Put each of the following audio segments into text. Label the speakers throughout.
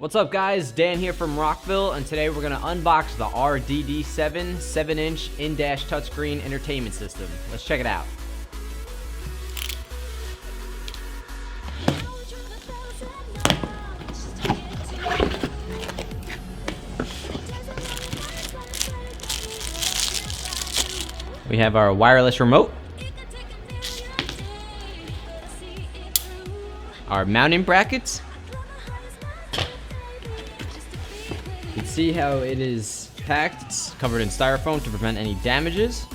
Speaker 1: What's up guys, Dan here from Rockville, and today we're going to unbox the RDD7 7-inch in-dash touchscreen entertainment system. Let's check it out. We have our wireless remote, our mounting brackets. You can see how it is packed. It's covered in styrofoam to prevent any damages.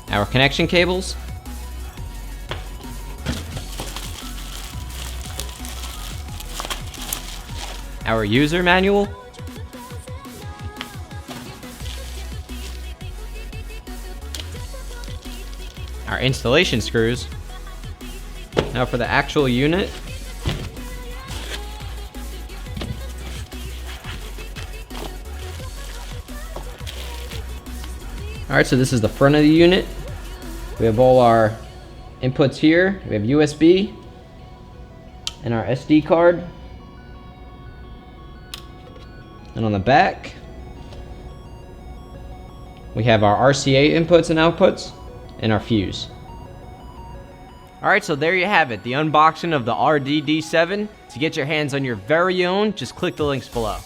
Speaker 1: Our connection cables. Our user manual. Our installation screws. Now for the actual unit. Alright, so this is the front of the unit. We have all our inputs here. We have USB and our SD card. And on the back, we have our RCA inputs and outputs and our fuse. Alright, so there you have it, the unboxing of the RDD7. To get your hands on your very own, just click the links below.